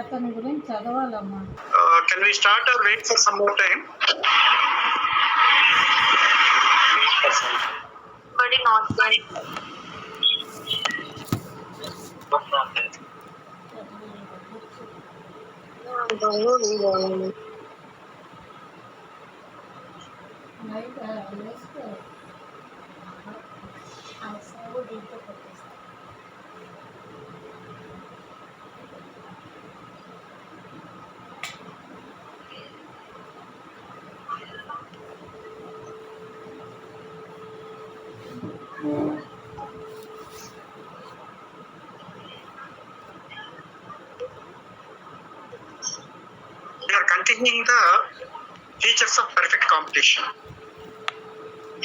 అతని గురించి చదవాలమ్మా. Can we start or wait for some more time? Recording not done. Night వేసుకో. ఆ సేవ దీంట్లో పెట్టేస్తా. We are continuing the features of perfect competition.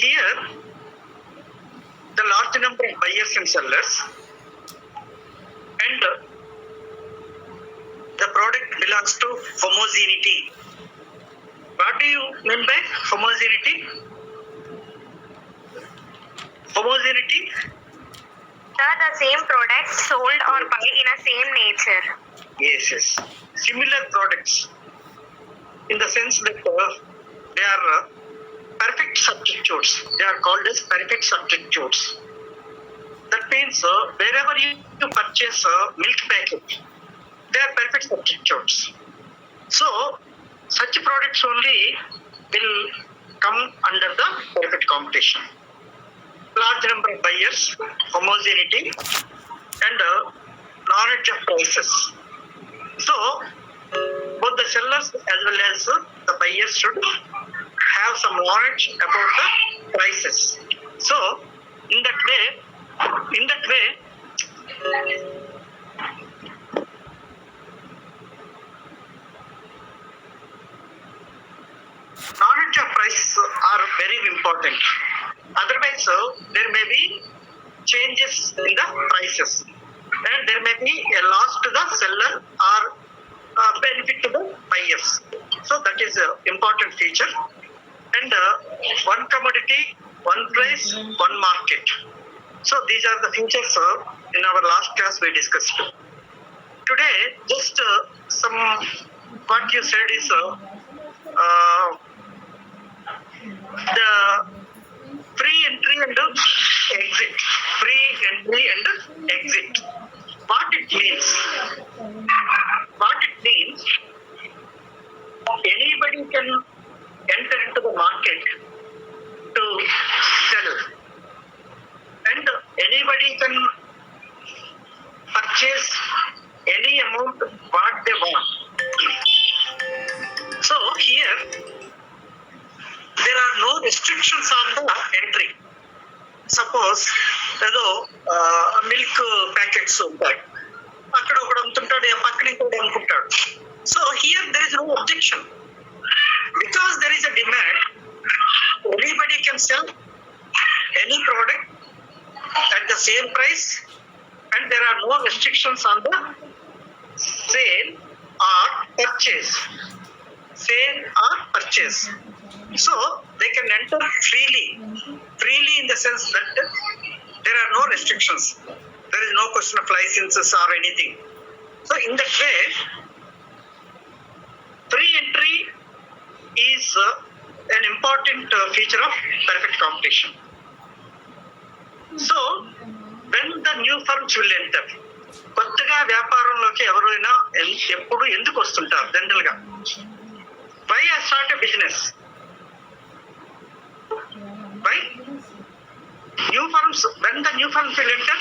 Here, the large number of buyers and sellers, and the product belongs to homogeneity. What do you mean by homogeneity? Homogeneity? The same product sold or buy in a same nature. Yes. Similar products, in the sense that they are perfect substitutes. They are called as perfect substitutes. That means wherever you purchase a milk packet, they are perfect substitutes. So, such products only will come under the perfect competition. Large number of buyers, homogeneity, and knowledge of prices. So, both the sellers as well as the buyers should have some knowledge about the prices. So, in that way, knowledge of prices are very important. Otherwise, there may be changes in the prices, and there may be a loss to the seller or benefit to the buyers. So that is an important feature. And one commodity, one price, one market. So these are the features in our last class we discussed. Today, just some what you said is the free entry and exit. Free entry and exit. What it means? Anybody can enter into the market to sell, and anybody can purchase any amount what they want. So here there are no restrictions on the entry. Suppose ఏదో milk packets ఉంటాయి, అక్కడ ఒకడు అమ్ముతుంటాడు, పక్కన ఇంకోటి అమ్ముకుంటాడు. So here there is no objection because there is a demand. Anybody can sell any product at the same price, and there are no restrictions on the sale or purchase. So they can enter freely in the sense that there are no restrictions. There is no question of licenses or anything. So in that way, free entry is an important feature of perfect competition. So when the new firms will enter, కొత్తగా వ్యాపారంలోకి ఎవరైనా ఎప్పుడు ఎందుకు వస్తుంటారు? General గా why I start a business? Why? New firms, when the new firms will enter?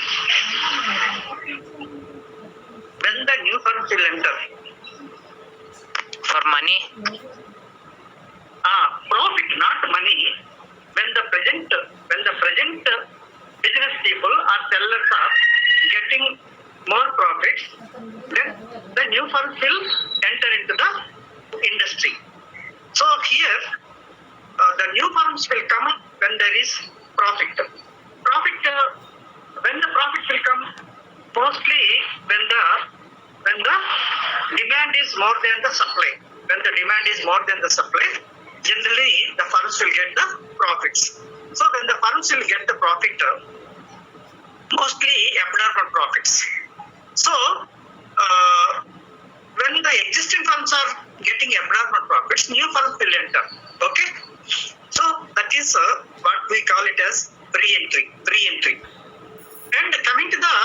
For money. Profit, not money. When the present business people or sellers are getting more profits, then the new firms will enter into the industry. So here, the new firms will come when there is profit. When the profit will come, mostly when the demand is more than the supply. When the demand is more than the supply, generally the firms will get the profits. So when the firms will get the profit, mostly abnormal profits. So when firms are getting abnormal profits, new firms will enter. Okay, so that is what we call it as pre-entry. And coming to the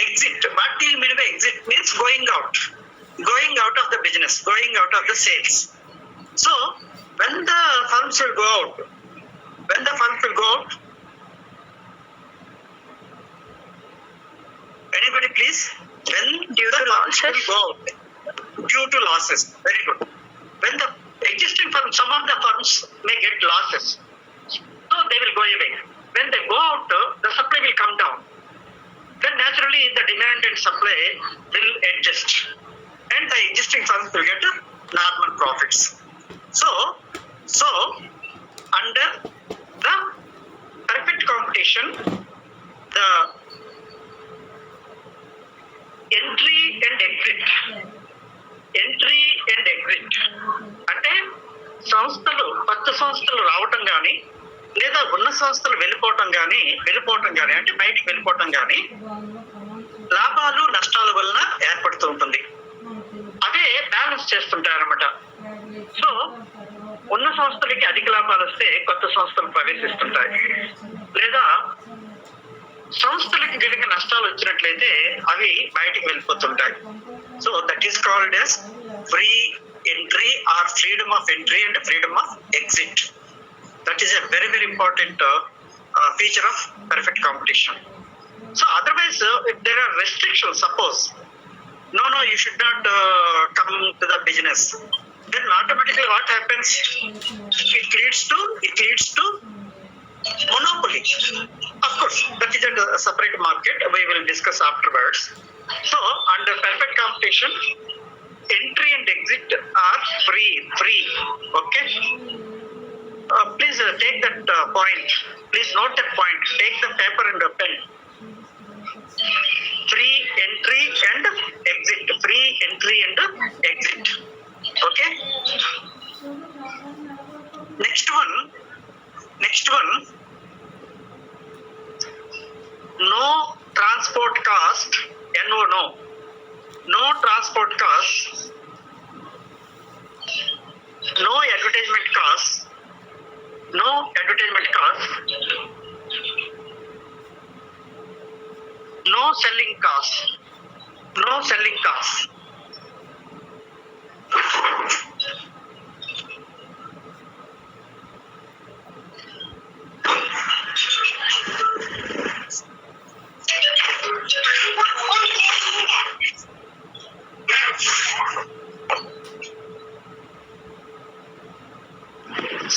exit, what do you mean by exit? Means going out of the business, going out of the sales. So when the firms will go out, anybody please? When Due the to firms losses? will go out due to losses. Very good. When the existing firms, some of the firms may get losses, so they will go away. When they go out, the supply will come down. Then naturally the demand and supply will adjust, and the existing firms will get normal profits. So under the perfect competition, the entry and exit అంటే సంస్థలు, కొత్త సంస్థలు రావటం కానీ లేదా ఉన్న సంస్థలు వెళ్ళిపోవటం కానీ అంటే బయటికి వెళ్ళిపోవటం కానీ లాభాలు నష్టాల వలన ఏర్పడుతూ ఉంటుంది. అవే బ్యాలెన్స్ చేస్తుంటాయి అన్నమాట. సో ఉన్న సంస్థలకి అధిక లాభాలు వస్తే కొత్త సంస్థలు ప్రవేశిస్తుంటాయి, లేదా సంస్థలకి కనుక నష్టాలు వచ్చినట్లయితే అవి బయటికి వెళ్ళిపోతుంటాయి. So that is called as free entry or freedom of entry and freedom of exit. That is a very, very important feature of perfect competition. So otherwise, if there are restrictions, suppose, no, you should not come to the business, then automatically what happens? It leads to monopoly. Of course, that is a separate market. We will discuss afterwards. So under perfect competition, entry and exit are free. Okay. Please take that point. Please note that point. Take the paper and the pen. Free entry and exit. Okay. Next one. No transport cost. No transport cost. No advertisement cost. No selling cost.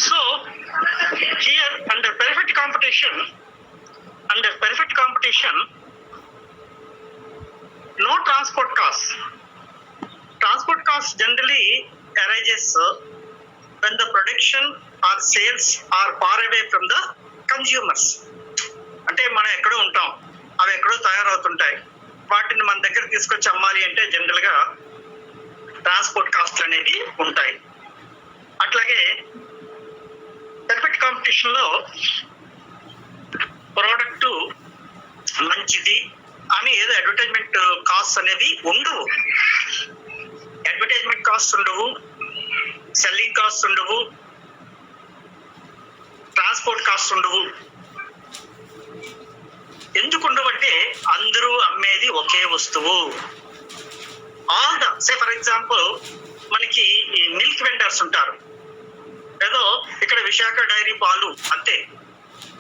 So here under perfect competition, no transport costs. Transport costs generally arises when the production or sales are far away from the consumers. అంటే మనం ఎక్కడో ఉంటాం, అవి ఎక్కడో తయారవుతుంటాయి, వాటిని మన దగ్గర తీసుకొచ్చి అమ్మాలి అంటే జనరల్ గా ట్రాన్స్పోర్ట్ కాస్ట్ అనేది ఉంటాయి. అట్లాగే పర్ఫెక్ట్ కాంపిటీషన్ లో ప్రోడక్ట్ మంచిది అని ఏదో అడ్వర్టైజ్మెంట్ కాస్ట్ అనేది ఉండవు. అడ్వర్టైజ్మెంట్ కాస్ట్ ఉండవు, సెల్లింగ్ కాస్ట్ ఉండవు, ట్రాన్స్పోర్ట్ కాస్ట్ ఉండవు. ఎందుకు ఉండవంటే అందరూ అమ్మేది ఒకే వస్తువు. All the say for example మనకి ఈ మిల్క్ వెండర్స్ ఉంటారు, ఏదో ఇక్కడ విశాఖ డైరీ పాలు అంతే,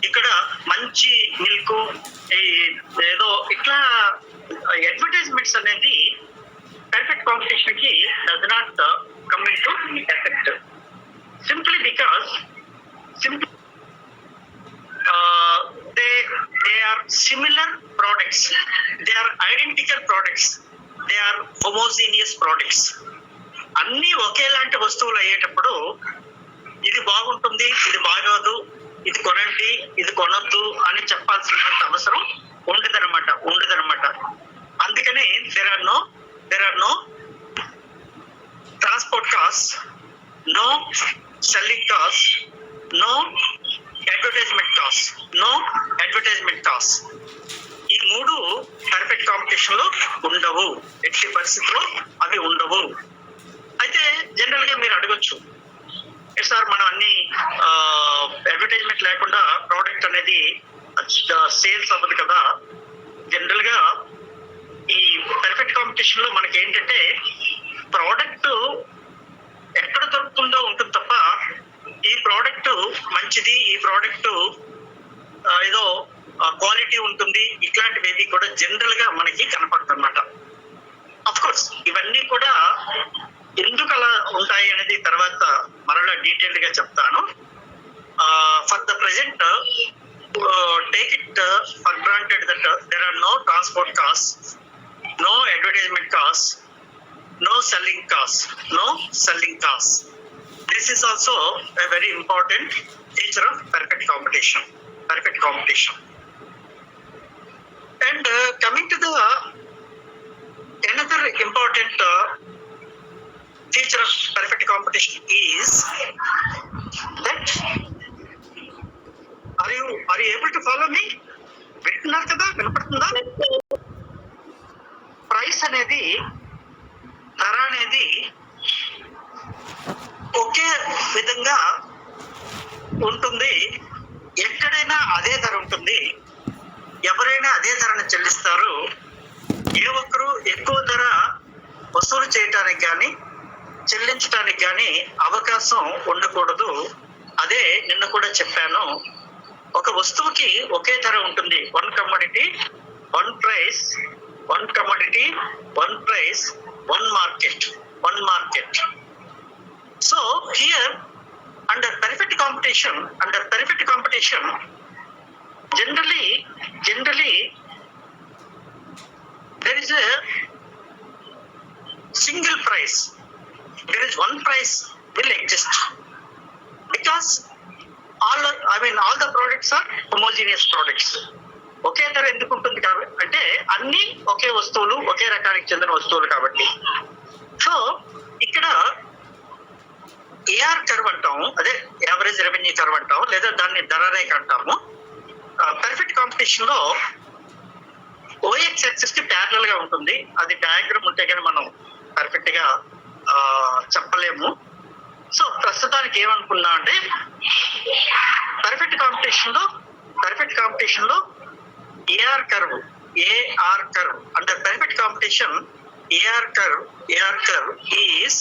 ఇక్కడ మంచి మిల్క్ ఏదో ఇట్లా అడ్వర్టైజ్మెంట్స్ అనేది పర్ఫెక్ట్ కాంపిటీషన్ కి does not come in to effect. Simply because they are similar products, they are identical products, they are homogeneous products. అన్ని ఒకేలాంటి వస్తువులు అయ్యేటప్పుడు ఇది బాగుంటుంది, ఇది బాగోదు, ఇది కొనండి, ఇది కొనొద్దు అని చెప్పాల్సినంత అవసరం ఉండదన్నమాట. అందుకనే there are no transport costs, no selling costs, no advertisement costs. ఈ మూడు పర్ఫెక్ట్ కాంపిటీషన్ లో ఉండవు, ఎట్టి పరిస్థితుల్లో అవి ఉండవు. అయితే అనేది సేల్స్ అవ్వదు కదా. జనరల్ గా ఈ పర్ఫెక్ట్ కాంపిటీషన్ లో మనకి ఏంటంటే ప్రోడక్ట్ ఎక్కడ దొరుకుతుందో ఉంటుంది తప్ప ఈ ప్రోడక్ట్ మంచిది, ఈ ప్రోడక్ట్ ఏదో క్వాలిటీ ఉంటుంది, ఇట్లాంటివి కూడా జనరల్ గా మనకి కనపడుతుందన్నమాట. అఫ్ కోర్స్ ఇవన్నీ కూడా ఎందుకు అలా ఉంటాయి అనేది తర్వాత మరలా డీటెయిల్డ్ గా చెప్తాను. For the present take it for granted that there are no transport cost, no advertisement cost, no selling cost. This is also a very important feature of perfect competition. And coming to the another important feature of perfect competition is that are you able to follow me? వింటున్నారు కదా, వినపడుతుందా? Price అనేది, ధర అనేది ఒకే విధంగా ఉంటుంది. ఎక్కడైనా అదే ధర ఉంటుంది, ఎవరైనా అదే ధరను చెల్లిస్తారు. ఏ ఒక్కరు ఎక్కువ ధర వసూలు చేయటానికి కానీ చెల్లించడానికి కానీ అవకాశం ఉండకూడదు. అదే నిన్న కూడా చెప్పాను, ఒక వస్తువుకి ఒకే ధర ఉంటుంది. One commodity one price, one commodity, one price, one market. So here under perfect competition, generally there is a single price. There is one price will exist because all the products are homogeneous products. ఒకే ధర ఎందుకు ఉంటుంది అంటే అన్ని ఒకే వస్తువులు, ఒకే రకానికి చెందిన వస్తువులు కాబట్టి. సో ఇక్కడ ఏఆర్ కర్వ్ అంటాము, అదే యావరేజ్ రెవెన్యూ కర్వ్ అంటాము, లేదా దాన్ని ధర రేఖ అంటాము. పర్ఫెక్ట్ కాంపిటీషన్ లో ఓఎక్స్ యాక్సిస్ కి ప్యారలల్ గా ఉంటుంది. అది డయాగ్రామ్ ఉంటే కానీ మనం పర్ఫెక్ట్ గా చెప్పలేము. సో ప్రస్తుతానికి ఏమనుకున్నా అంటే పర్ఫెక్ట్ కాంపిటీషన్ లో AR curve under perfect competition, AR curve is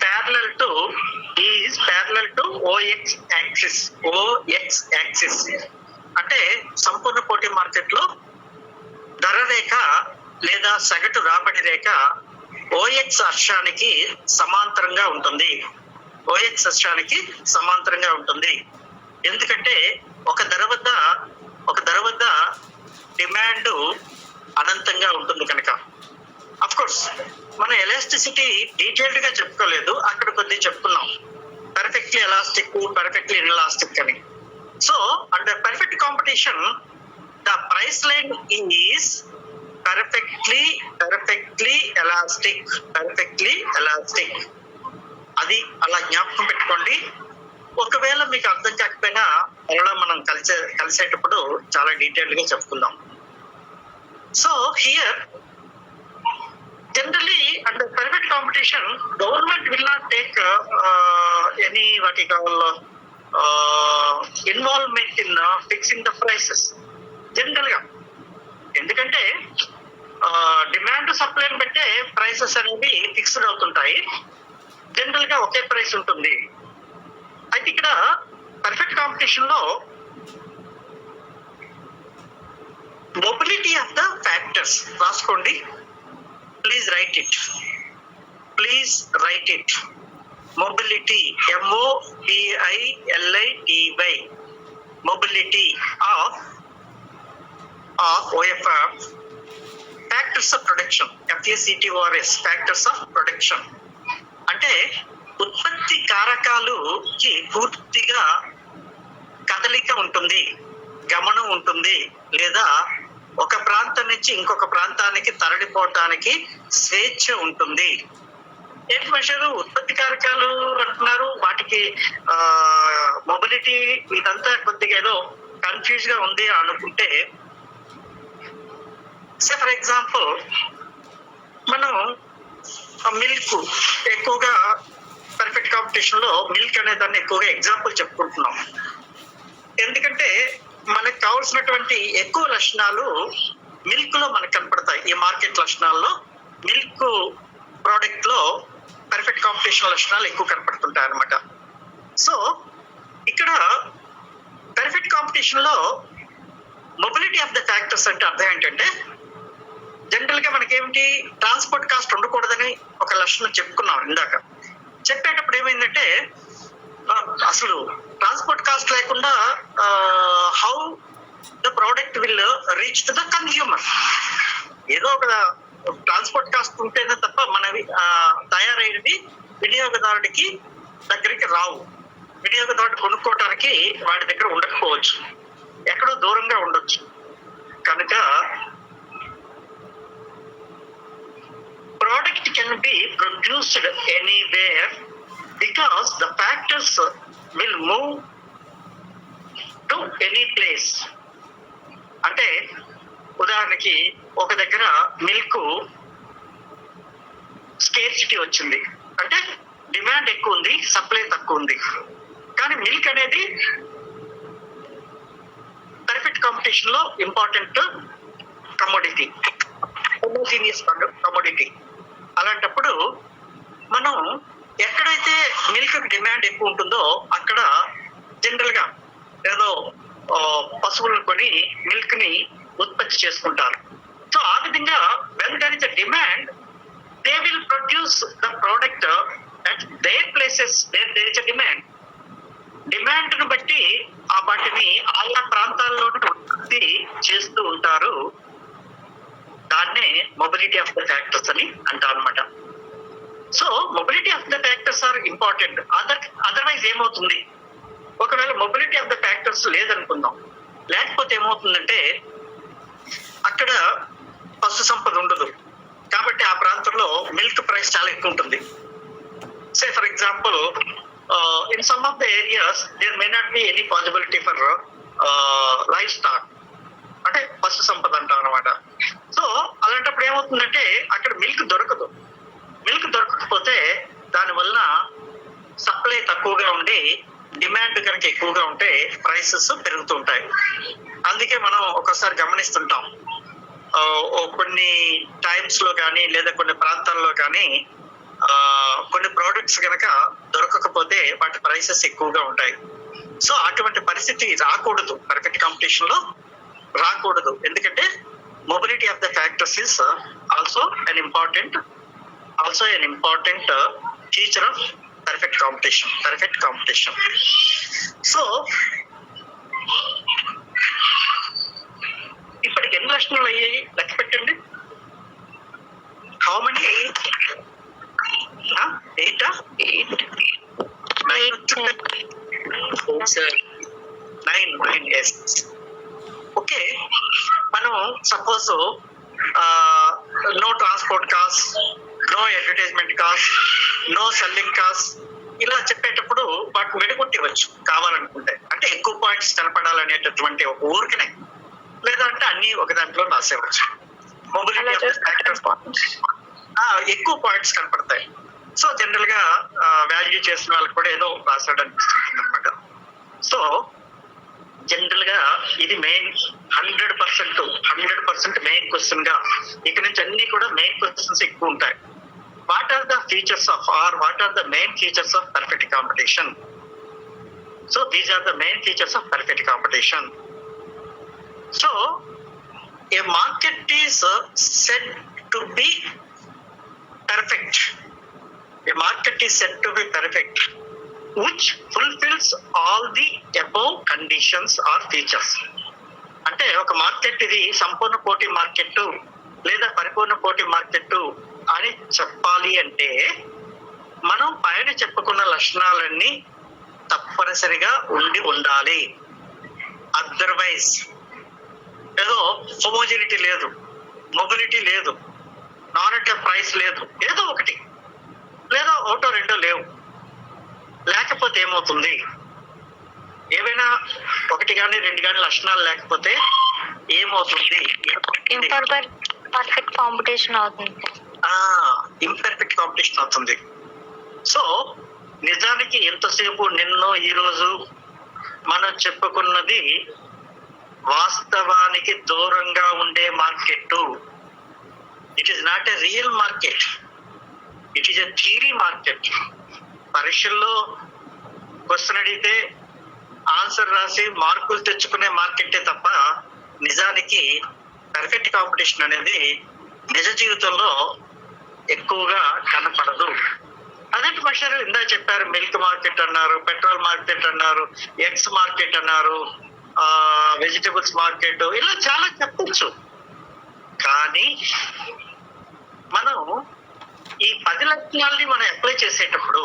parallel to OX axis. అంటే సంపూర్ణ పోటీ మార్కెట్ లో ధర రేఖ లేదా సగటు రాబడి రేఖ OX అక్షానికి సమాంతరంగా ఉంటుంది. ఎందుకంటే ఒక ధర వద్ద డిమాండ్ అనంతంగా ఉంటుంది కనుక. అఫ్ కోర్స్ మనం ఎలాస్టిసిటీ డీటెయిల్డ్ గా చెప్పుకోలేదు, అక్కడ కొద్దిగా చెప్పుకున్నాం పర్ఫెక్ట్లీ ఎలాస్టిక్, పర్ఫెక్ట్లీ ఇన్ఎలాస్టిక్ అని. So under perfect competition the price line is perfectly elastic. అది అలా జ్ఞాపకం పెట్టుకోండి. ఒకవేళ మీకు అర్థం కాకపోయినా అలా మనం కలిసేటప్పుడు చాలా డీటెయిల్డ్ గా చెప్పుకుందాం. So here generally under private competition government will not take any వాటి కావాలో involvement in fixing the prices general గా. ఎందుకంటే డిమాండ్ సప్లైని బట్టే ప్రైసెస్ అనేవి ఫిక్స్డ్ అవుతుంటాయి. జనరల్ గా ఒకే ప్రైస్ ఉంటుంది. అయితే ఇక్కడ పర్ఫెక్ట్ కాంపిటీషన్ లో మొబిలిటీ ఆఫ్ ద ఫ్యాక్టర్స్ రాసుకోండి. Please right it. Mobility MOBILITY, mobility of factors of production, FACTORS, factors of production. అంటే ఉత్పత్తి కారకాలుకి పూర్తిగా కదలిక ఉంటుంది, గమనం ఉంటుంది, లేదా ఒక ప్రాంతం నుంచి ఇంకొక ప్రాంతానికి తరలిపోవటానికి స్వేచ్ఛ ఉంటుంది. ఏంటి మనుషులు ఉత్పత్తి కారకాలు అంటున్నారు, వాటికి మొబిలిటీ, ఇదంతా కొద్దిగా ఏదో కన్ఫ్యూజ్ గా ఉంది అనుకుంటే, సే ఫర్ ఎగ్జాంపుల్ మనం మిల్క్ ఎక్కువగా పర్ఫెక్ట్ కాంపిటీషన్ లో మిల్క్ అనే దాన్ని ఎక్కువగా ఎగ్జాంపుల్ చెప్పుకుంటున్నాం. ఎందుకంటే మనకు కావాల్సినటువంటి ఎక్కువ లక్షణాలు మిల్క్ లో మనకు కనపడతాయి. ఈ మార్కెట్ లక్షణాల్లో మిల్క్ ప్రోడక్ట్ లో పర్ఫెక్ట్ కాంపిటీషన్ లక్షణాలు ఎక్కువ కనపడుతుంటాయి అన్నమాట. సో ఇక్కడ పర్ఫెక్ట్ కాంపిటీషన్ లో మొబిలిటీ ఆఫ్ ద ఫ్యాక్టర్స్ అంటే అర్థం ఏంటంటే, జనరల్ గా మనకేమిటి ట్రాన్స్పోర్ట్ కాస్ట్ ఉండకూడదని ఒక లక్షణం చెప్పుకున్నాం ఇందాక. చెప్పేటప్పుడు ఏమైందంటే అసలు ట్రాన్స్పోర్ట్ కాస్ట్ లేకుండా how the product will reach to the consumer. ఏదో ఒక ట్రాన్స్పోర్ట్ కాస్ట్ ఉంటేనే తప్ప మనవి తయారైనవి వినియోగదారుడికి దగ్గరికి రావు. వినియోగదారుడు కొనుక్కోవటానికి వాడి దగ్గర ఉండకపోవచ్చు, ఎక్కడో దూరంగా ఉండొచ్చు. కనుక product can be produced anywhere because the factors will move to any place. అంటే ఉదాహరణకి ఒక దగ్గర మిల్క్ స్కేర్సిటీ వచ్చింది అంటే డిమాండ్ ఎక్కువ ఉంది, సప్లై తక్కువ ఉంది. కానీ మిల్క్ అనేది పర్ఫెక్ట్ కాంపిటీషన్ లో ఇంపార్టెంట్ కమోడిటీ, హోమోజీనియస్ కమోడిటీ. అలాంటప్పుడు మనం ఎక్కడైతే మిల్క్ డిమాండ్ ఎక్కువ ఉంటుందో అక్కడ జనరల్ గా ఏదో పశువులను కొని మిల్క్ ని ఉత్పత్తి చేసుకుంటారు. సో ఆ విధంగా when there is a demand they will produce the product at their places there is a demand. Demand ను బట్టి ఆ వాటిని ఆయా ప్రాంతాల్లోనే ఉత్పత్తి చేస్తూ ఉంటారు. దాన్నే మొబిలిటీ ఆఫ్ ద ఫ్యాక్టర్స్ అని అంటారు అనమాట. So mobility of the factors are important. Otherwise ఏమవుతుంది, ఒకవేళ మొబిలిటీ ఆఫ్ ద ఫ్యాక్టర్స్ లేదనుకుందాం, లేకపోతే ఏమవుతుందంటే అక్కడ పశు సంపద ఉండదు, కాబట్టి ఆ ప్రాంతంలో మిల్క్ ప్రైస్ చాలా ఎక్కువ ఉంటుంది. Say for example in some of the areas there may not be any possibility for livestock, అంటే పశు సంపద అంటాం అనమాట. సో అలాంటప్పుడు ఏమవుతుందంటే అక్కడ మిల్క్ దొరకదు. మిల్క్ దొరకకపోతే దానివల్ల సప్లై తక్కువగా ఉండి డిమాండ్ కనుక ఎక్కువగా ఉంటే ప్రైసెస్ పెరుగుతూ ఉంటాయి. అందుకే మనం ఒకసారి గమనిస్తుంటాం కొన్ని టైమ్స్ లో కానీ లేదా కొన్ని ప్రాంతాల్లో కానీ కొన్ని ప్రోడక్ట్స్ కనుక దొరకకపోతే వాటి ప్రైసెస్ ఎక్కువగా ఉంటాయి. సో అటువంటి పరిస్థితి రాకూడదు, పర్ఫెక్ట్ కాంపిటీషన్ లో రాకూడదు. ఎందుకంటే mobility of the factors is also an important feature of perfect competition. So ఇప్పటికి ఎన్ని లక్షణాలు అయ్యాయి లెక్క పెట్టండి. How many? 8 9 yes. ఓకే, మనం suppose no transport cost, no advertisement cost, no selling cost ఇలా చెప్పేటప్పుడు వాటిని విడగొట్టివచ్చు కావాలనుకుంటే. అంటే ఎక్కువ పాయింట్స్ కనపడాలనేటటువంటి ఒక ఊరికనే, లేదా అంటే అన్ని ఒక దాంట్లో రాసేవచ్చు. మొబిలిటీ ఆఫ్ ద ఫ్యాక్టర్స్ ఎక్కువ పాయింట్స్ కనపడతాయి. సో జనరల్ గా వాల్యూ చేసిన వాళ్ళకి కూడా ఏదో రాసాడు అనిపిస్తుంది అనమాట. సో జనరల్ గా ఇది మెయిన్ 100% మెయిన్ క్వశ్చన్ గా ఇక నుంచి అన్ని కూడా మెయిన్ క్వశ్చన్స్ ఎక్కువ ఉంటాయి. What are the features of what are the main features of perfect competition? So these are the main features of perfect competition. So a market is said to be perfect. A market is said to be perfect which fulfills all the above conditions or features. అంటే ఒక market ఇది సంపూర్ణ పోటీ market లేదా పరిపూర్ణ పోటీ market అని చెప్పాలి అంటే మనం పైన చెప్పుకున్న లక్షణాలన్నీ తప్పనిసరిగా ఉండాలి. అదర్వైజ్ ఏదో హోమోజినిటీ లేదు, మొబిలిటీ లేదు, నాన్ అట్ ప్రైస్ లేదు, ఏదో ఒకటి లేదా ఒకటో రెండో లేవు, లేకపోతే ఏమవుతుంది, ఏవైనా ఒకటి కానీ రెండు కానీ లక్షణాలు లేకపోతే ఏమవుతుంది? పర్ఫెక్ట్ కాంపిటీషన్ అవుతుంది. ఇంపర్ఫెక్ట్ కాంపిటీషన్ అవుతుంది. సో నిజానికి ఎంతసేపు నిన్నో ఈ రోజు మనం చెప్పుకున్నది వాస్తవానికి దూరంగా ఉండే market. It is not a real market, it is a theory market. పరీక్షల్లో క్వశ్చన్ అడిగితే ఆన్సర్ రాసి మార్కులు తెచ్చుకునే మార్కెటే తప్ప నిజానికి పర్ఫెక్ట్ కాంపిటీషన్ అనేది నిజ జీవితంలో ఎక్కువగా కనపడదు. అదే పక్షాలు ఇందా చెప్పారు, మిల్క్ మార్కెట్ అన్నారు, పెట్రోల్ మార్కెట్ అన్నారు, ఎగ్స్ మార్కెట్ అన్నారు, వెజిటబుల్స్ మార్కెట్, ఇలా చాలా చెప్పచ్చు. కానీ మనం ఈ 10 లక్షణాలని మనం అప్లై చేసేటప్పుడు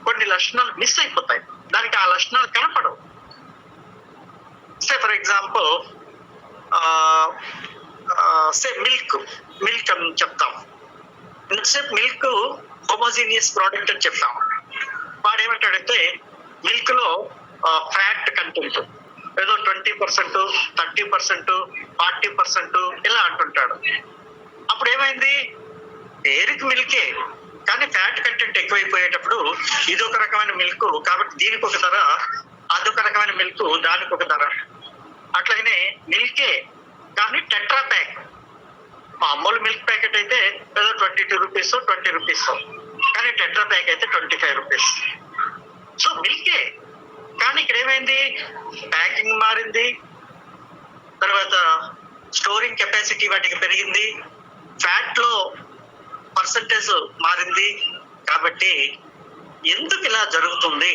కొన్ని లక్షణాలు మిస్ అయిపోతాయి, దానికి ఆ లక్షణాలు కనపడవు. సే ఫర్ ఎగ్జాంపుల్ మిల్క్ అని చెప్తాం. ఇంతసేపు మిల్క్ హోమోజీనియస్ ప్రోడక్ట్ అని చెప్తాం. వాడు ఏమంటాడంటే మిల్క్ లో ఫ్యాట్ కంటెంట్ ఏదో 20%, 30%, 40% ఇలా అంటుంటాడు. అప్పుడు ఏమైంది, పేరుకి మిల్కే కానీ ఫ్యాట్ కంటెంట్ ఎక్కువైపోయేటప్పుడు ఇది ఒక రకమైన మిల్క్ కాబట్టి దీనికి ఒక ధర, అదొక రకమైన మిల్క్ దానికి ఒక ధర. అట్లాగనే మిల్కే కానీ టెట్రా ప్యాక్, మామూలు మిల్క్ ప్యాకెట్ అయితే ఏదో 22 రూపీస్ 20 రూపీస్, కానీ టెట్రా ప్యాక్ అయితే 25 రూపీస్. సో మిల్కే కానీ ఇక్కడ ఏమైంది, ప్యాకింగ్ మారింది, తర్వాత స్టోరింగ్ కెపాసిటీ వాటికి పెరిగింది, ఫ్యాట్ లో పర్సంటేజ్ మారింది. కాబట్టి ఎందుకు ఇలా జరుగుతుంది?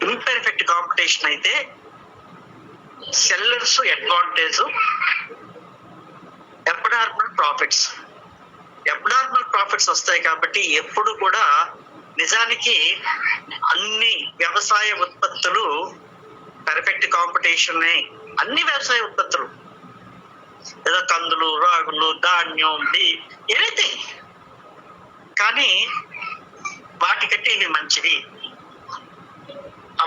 ఇంపర్ఫెక్ట్ కాంపిటీషన్ అయితే సెల్లర్స్ అడ్వాంటేజ్, అబ్నార్మల్ ప్రాఫిట్స్ వస్తాయి. కాబట్టి ఎప్పుడు కూడా నిజానికి అన్ని వ్యవసాయ ఉత్పత్తులు పర్ఫెక్ట్ కాంపిటీషన్, అన్ని వ్యవసాయ ఉత్పత్తులు ఏదో కందులు, రాగులు, ధాన్యం, ఎనీథింగ్, కానీ వాటికంటే ఇవి మంచిది,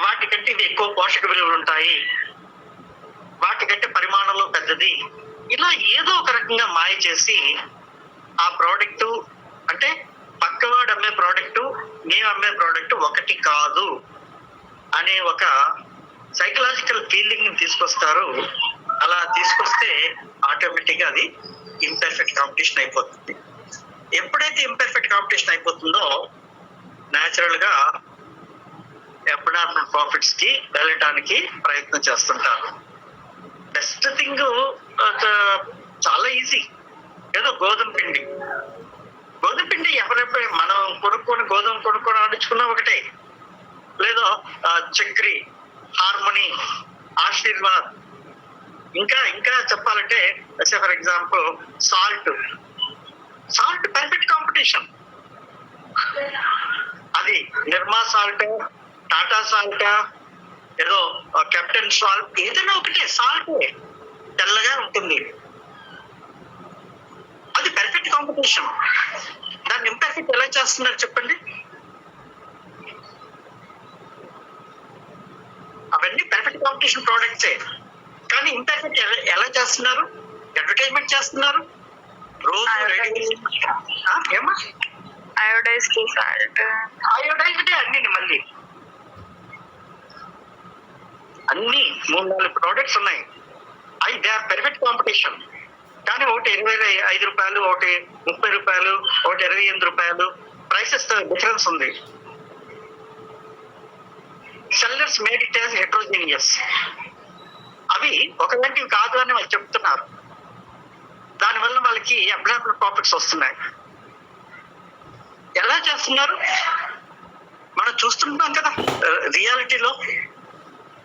వాటికంటే ఇవి ఎక్కువ పోషక విలువలు ఉంటాయి, వాటికంటే పరిమాణంలో పెద్దది, ఇలా ఏదో ఒక రకంగా మాయ చేసి ఆ ప్రోడక్ట్ అంటే పక్కవాడు అమ్మే ప్రోడక్ట్ మేము అమ్మే ప్రోడక్ట్ ఒకటి కాదు అనే ఒక సైకలాజికల్ ఫీలింగ్ తీసుకొస్తారు. అలా తీసుకొస్తే ఆటోమేటిక్ గా అది ఇంపర్ఫెక్ట్ కాంపిటీషన్ అయిపోతుంది. ఎప్పుడైతే ఇంపర్ఫెక్ట్ కాంపిటీషన్ అయిపోతుందో న్యాచురల్ గా అబ్నార్మల్ ప్రాఫిట్స్ కి వెళ్ళటానికి ప్రయత్నం చేస్తుంటారు. బెస్ట్ థింగ్ చాలా ఈజీ, ఏదో గోధుమ పిండి ఎవరెప్పుడు మనం గోధుమ కొనుక్కొని ఆడించుకున్నా ఒకటే, లేదో చక్రి, హార్మోని, ఆశీర్వాద్, ఇంకా చెప్పాలంటే for example salt perfect competition. అది నిర్మా సాల్ట్, టాటా సాల్ట్, ఏదో కెప్టెన్ సాల్ట్, ఏదైనా ఒకటే సాల్ట్ తెల్లగా ఉంటుంది, అది పర్ఫెక్ట్ కాంపిటీషన్. దాన్ని ఇంపర్ఫెక్ట్ ఎలా చేస్తున్నారు చెప్పండి? అవన్నీ పర్ఫెక్ట్ కాంపిటీషన్ ప్రోడక్ట్సే, కానీ ఇంపర్ఫెక్ట్ ఎలా చేస్తున్నారు? అడ్వర్టైజ్మెంట్ చేస్తున్నారు రోజు. ఏమా అయోడైజ్డ్ సాల్ట్, అయోడైజ్డ్ అన్ని మళ్ళీ అన్ని 3-4 ప్రోడక్ట్స్ ఉన్నాయి, అవి దే ఆర్ పర్ఫెక్ట్ కాంపిటీషన్. కానీ ఒకటి 25 రూపాయలు, ఒకటి 30 రూపాయలు, ఒకటి 28 రూపాయలు, ప్రైసెస్ డిఫరెన్స్ ఉంది. Sellers made it as heterogeneous, అవి ఒకలాంటివి కాదు అని వాళ్ళు చెప్తున్నారు. దానివల్ల వాళ్ళకి అబ్నార్మల్ ప్రాఫిట్స్ వస్తున్నాయి. ఎలా చేస్తున్నారు మనం చూస్తున్నాం కదా రియాలిటీలో.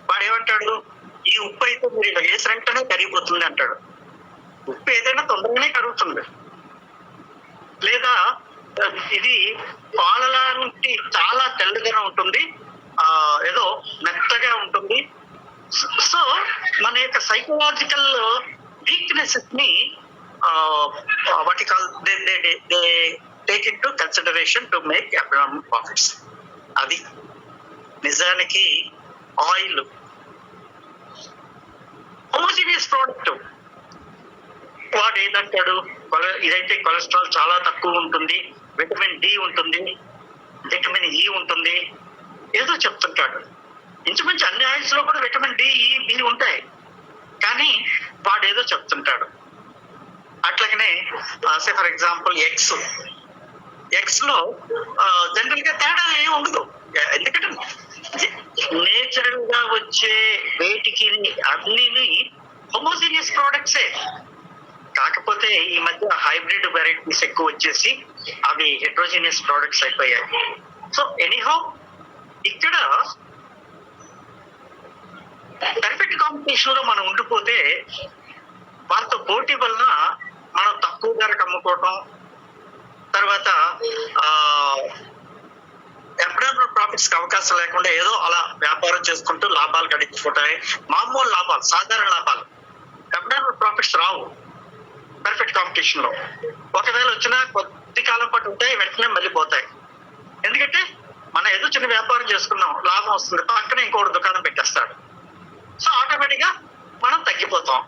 వాడు ఏమంటాడు, ఈ ఉప్పు అయితే మీరు వేసినట్టునే కరిగిపోతుంది అంటాడు. ఉప్పు ఏదైనా తొందరగానే కరుగుతుంది. లేదా ఇది పాలలాంటి చాలా తెల్లగా ఉంటుంది, ఏదో మెత్తగా ఉంటుంది. సో మన యొక్క సైకలాజికల్ వీక్నెసెస్ ని వాటి they take in to consideration to make abnormal profits. అది నిజానికి ఆయిల్ హోమోజీనియస్ ప్రోడక్ట్. వాడు ఏదంటాడు, ఇదైతే కొలెస్ట్రాల్ చాలా తక్కువ ఉంటుంది, విటమిన్ డి ఉంటుంది, విటమిన్ ఈ ఉంటుంది, ఏదో చెప్తుంటాడు. ఇంచుమించు అన్ని ఆయిల్స్ లో కూడా విటమిన్ డి, ఈ, బి ఉంటాయి, కానీ వాడు ఏదో చెప్తుంటాడు. అట్లాగనే ఫర్ ఎగ్జాంపుల్ ఎగ్స్ లో జనరల్ గా తేడా ఏమి ఉండదు. ఎందుకంటే నేచురల్ గా వచ్చే వేటికి అన్ని హోమోజీనియస్ ప్రోడక్ట్సే. కాకపోతే ఈ మధ్య హైబ్రిడ్ వెరైటీస్ ఎక్కువ వచ్చేసి అవి హెట్రోజీనియస్ ప్రోడక్ట్స్ అయిపోయాయి. సో ఎనీహౌ ఇక్కడ పర్ఫెక్ట్ కాంపిటీషన్ లో మనం ఉండిపోతే వాళ్ళతో పోటీ వలన మనం తక్కువ ధరకు అమ్ముకోవటం, తర్వాత అబ్నార్మల్ ప్రాఫిట్స్ కి అవకాశం లేకుండా ఏదో అలా వ్యాపారం చేసుకుంటూ లాభాలు గడించుకుంటాయి. మామూలు లాభాలు, సాధారణ లాభాలు, అబ్నార్మల్ ప్రాఫిట్స్ రావు పర్ఫెక్ట్ కాంపిటీషన్ లో. ఒకవేళ వచ్చినా కొద్ది కాలం పాటు ఉంటాయి, వెంటనే మళ్ళీ పోతాయి. ఎందుకంటే మనం ఏదో చిన్న వ్యాపారం చేసుకున్నాం, లాభం వస్తుంది, పక్కన ఇంకోటి దుకాణం పెట్టేస్తాడు. సో ఆటోమేటిక్ గా మనం తగ్గిపోతాం.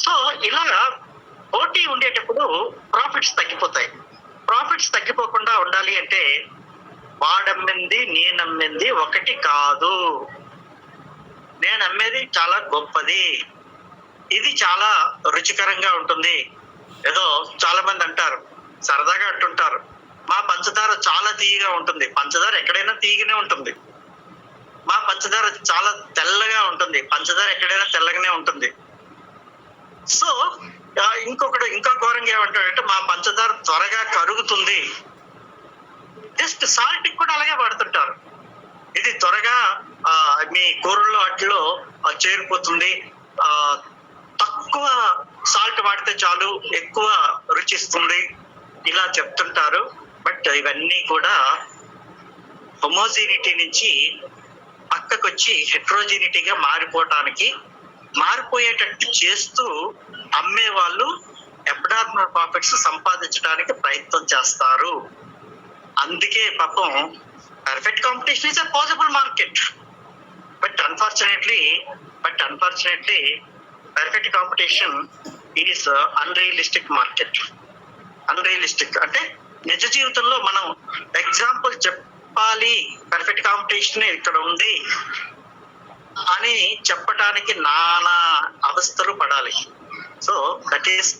సో ఇలా పోటీ ఉండేటప్పుడు ప్రాఫిట్స్ తగ్గిపోతాయి. ప్రాఫిట్స్ తగ్గిపోకుండా ఉండాలి అంటే వాడమ్మింది నేనమ్మింది ఒకటి కాదు, నేను అమ్మేది చాలా గొప్పది, ఇది చాలా రుచికరంగా ఉంటుంది. ఏదో చాలా మంది అంటారు, సరదాగా అంటుంటారు, మా పంచదార చాలా తీయగా ఉంటుంది. పంచదార ఎక్కడైనా తీయగానే ఉంటుంది. మా పంచదార చాలా తెల్లగా ఉంటుంది. పంచదార ఎక్కడైనా తెల్లగానే ఉంటుంది. సో ఇంకొకడు ఇంకా ఘోరంగా ఏమంటాడంటే మా పంచదార త్వరగా కరుగుతుంది. జస్ట్ సాల్ట్ కూడా అలాగే వాడుతుంటారు. ఇది త్వరగా మీ కూరల్లో వాటిలో చేరిపోతుంది, తక్కువ సాల్ట్ వాడితే చాలు ఎక్కువ రుచిస్తుంది, ఇలా చెప్తుంటారు. బట్ ఇవన్నీ కూడా హోమోజీనిటీ నుంచి పక్కకొచ్చి హెట్రోజీనిటీగా మారిపోయేటట్టు చేస్తూ అమ్మే వాళ్ళు అబ్నార్మల్ ప్రాఫిట్స్ సంపాదించడానికి ప్రయత్నం చేస్తారు. అందుకే పాపం perfect competition is a possible market, but unfortunately perfect competition is unrealistic market. Unrealistic అంటే నిజ జీవితంలో మనం ఎగ్జాంపుల్ చెప్పాలి, పర్ఫెక్ట్ కాంపిటీషన్ ఇక్కడ ఉంది అని చెప్పటానికి నానా అవస్థలు పడాలి. So that is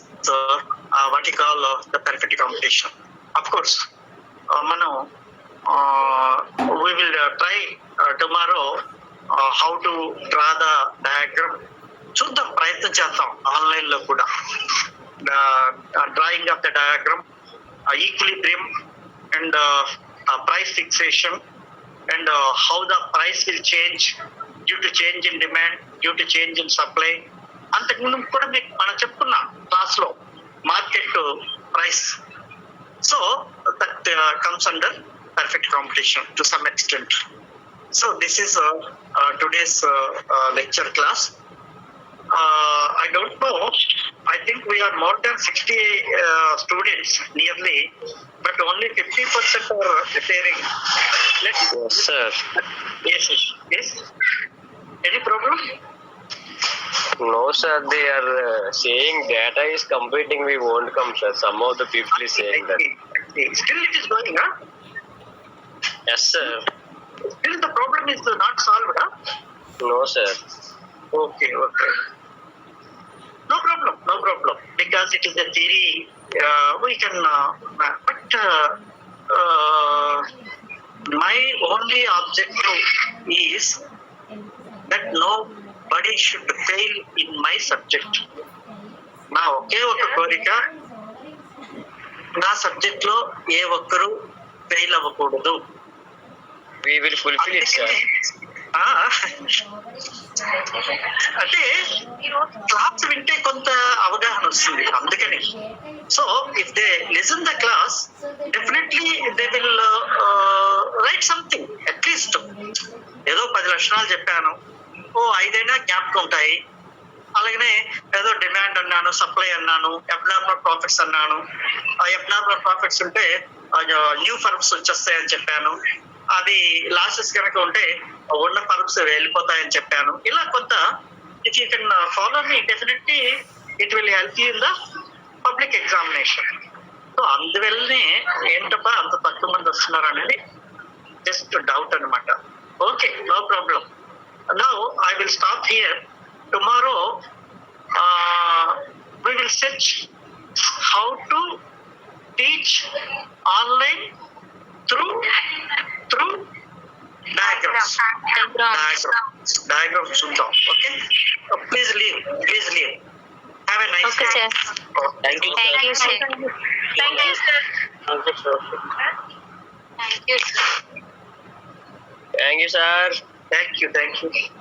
what you call the perfect competition. Of course మనం we will try tomorrow how to draw the diagram. చూద్దాం, ప్రయత్నం చేద్దాం ఆన్లైన్ లో కూడా. Drawing of the diagram, equilibrium and price fixation and how the price will change due to change in demand, due to change in supply. అంతకుముందు కూడా మీకు మనం చెప్పుకున్నాం క్లాస్ లో market price. So that comes under perfect competition to some extent. So this is today's lecture class. I don't know, I think we are more than 60 students nearly, but only 50% are preparing. Yes sir. Yes. Any problem? No sir, they are saying data is competing, we won't come sir. Some of the people is saying that. Still it is going, huh? Yes sir. Still the problem is not solved, huh? No sir. Okay. No problem, because it is a theory. We can but my only objective is that nobody should fail in my subject. నా ఒకే ఒక కోరిక, నా subject లో ఏ ఒక్కరు fail అవ్వకూడదు. We will fulfill it sir. అంటే class వింటే కొంత అవగాహన వస్తుంది, అందుకని. So if they listen the class, definitely they will write something. At least ఏదో 10 లక్షణాలు చెప్పాను, 5 జ్ఞాపకం ఉంటాయి. అలాగనే ఏదో డిమాండ్ అన్నాను, సప్లై అన్నాను, అబ్నార్మల్ ప్రాఫిట్స్ అన్నాను. ఆ అబ్నార్మల్ ప్రాఫిట్స్ ఉంటే న్యూ ఫర్మ్స్ వచ్చేస్తాయని చెప్పాను. అది లాసెస్ కనుక ఉంటే ఉన్న ఫర్మ్స్ వెళ్ళిపోతాయని చెప్పాను. ఇలా కొంత if you can follow me, definitely it will help you in the public examination. So అందువల్లనే ఏంటబ్బా అంత తక్కువ మంది వస్తున్నారు అనేది జస్ట్ డౌట్ అనమాట. Okay, no problem. Now I will stop here. Tomorrow we will search how to teach online through diagrams. Diagrams చూద్దాం. Okay. Please leave. Have a nice Okay, day. sir. Thank you, Thank you, sir. Thank you, sir. Thank you, sir. Thank you, sir. Thank you, sir. Thank you.